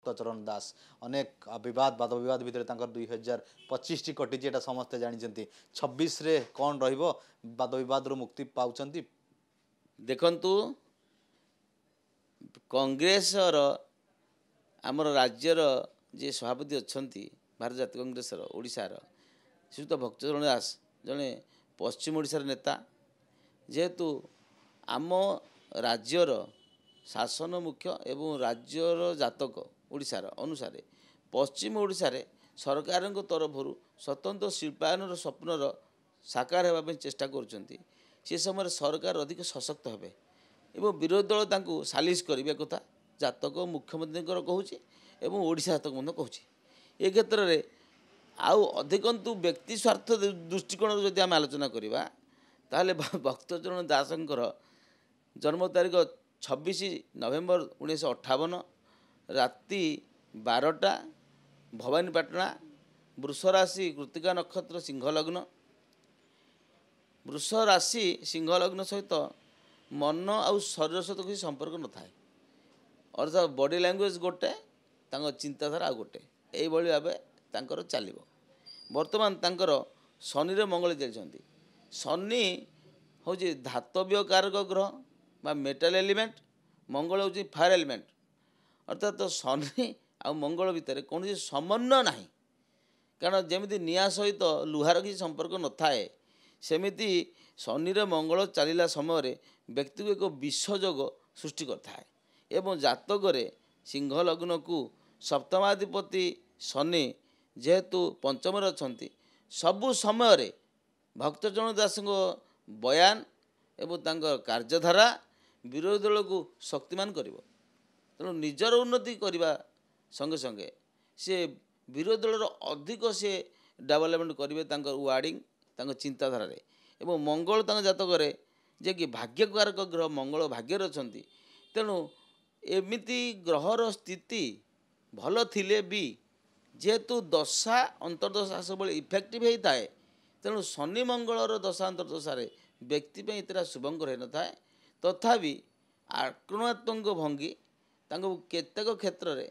भक्तचरण दास अनेक विवाद वाद विवाद भितर 2025 कटी एटा समस्ते जानते 26 रे कौन रहिबो वाद विवाद मुक्ति पाउचंती देखंतु कांग्रेस आमर राज्यर जे सभापति अच्छी भारतीय जातीय कांग्रेस ओडिशार श्रीयुक्त भक्तचरण दास जड़े पश्चिम ओडिशार नेता जेहेतु आम राज्यर शासन मुख्य एवं राज्यर जातक ओडिशार अनुसार पश्चिम ओडिशार सरकार तरफ स्वतंत्र शिल्पायन स्वप्नर साकार होगा चेष्टा करुँच से समय सरकार अधिक सशक्त हे एवं विरोधी दल तांको सालिश करने कथा जातक मुख्यमंत्री कहूँ एवं ओडिशा जातक कहूँ ए क्षेत्र में आउ अधिकंतु व्यक्ति स्वार्थ दृष्टिकोण जदि आम आलोचना करवा ताहले भक्तचरण दासंकर जन्म तारीख 26 नवेम्बर 1958 राति 12टा भवानीपाटना वृष राशि कृतिका नक्षत्र सिंह लग्न वृष राशि सिंह लग्न सहित मन आउ शरीर सहित किसी संपर्क न थाए अर्थात बॉडी लैंग्वेज गोटे चिंताधारा आ गोटे यही भाव चलो बर्तमान तांकर शनि रे मंगल जाइछंती शनि हूँ धातव्य कारक ग्रह बा मेटाल एलिमेंट मंगल हूँ फायर एलिमेंट अर्थात तो शनि आ मंगल भितर कौन समन्वय ना कारण जमी निआ सहित लुहार किसी संपर्क न थाए सेमिति शनि रे मंगल चलला समय व्यक्ति को एक विषयोग सृष्टि करता एवं जातक सिंह लग्न को सप्तमाधिपति शनि जेहेतु पंचम अच्छा सबु समय भक्तचरण दास बयान एवं कार्यधारा विरोधी दल को शक्तिमान कर तेणु निजर उन्नति करने संगे संगे सी विरोधी दल अधिक से डेवलपमेंट करेंगे वार्डिंग चिंताधारा एवं मंगल जातक जे कि भाग्यकारक ग्रह मंगल भाग्यर अच्छा तेणु एमिति ग्रहर स्थिति भल थिले भी जेहेतु दशा अंतर्दशा सब इफेक्टिव होता है तेणु शनि मंगलर दशा अंतर्दशा व्यक्ति इतना शुभंकर हो न था तथापि आक्रमणात्मक भंगी केतेक क्षेत्र में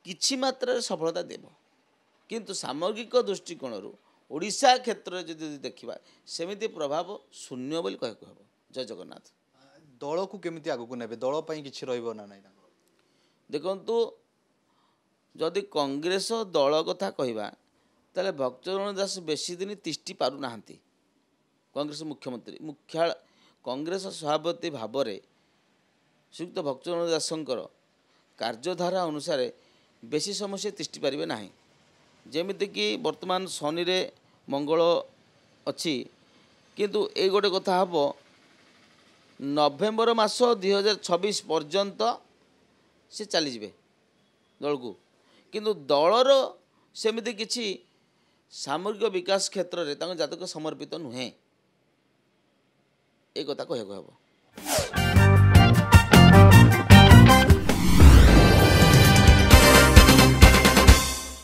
किछि मात्रा सफलता देव किंतु सामग्रिक दृष्टिकोण ओडिशा क्षेत्र में जब देखा सेमिति प्रभाव शून्य बोली कहू हम जय जगन्नाथ दल को केमिति आगु ने दल किछि रहिबो ना नहीं देखंतु जदि कांग्रेस दल कथा कहवा ताले भक्तचरण दास बेसी दिन तिष्टि पारु नाहंती कांग्रेस मुख्यमंत्री मुख्या कांग्रेस सभापति भाव में श्रीयुक्त भक्तचरण दासंकर कार्यधारा अनुसार बेसी समय से तिष्टि पारे ना जमीती कि वर्तमान शनि रे मंगल अच्छी किंतु ये गोटे कथा हम नवेम्बर मास 2026 पर्यंत से चलीजे दल को किंतु दलर सेमिति किछि सामरिक विकास क्षेत्र में जातक समर्पित नुहे एक कथा कहू हम।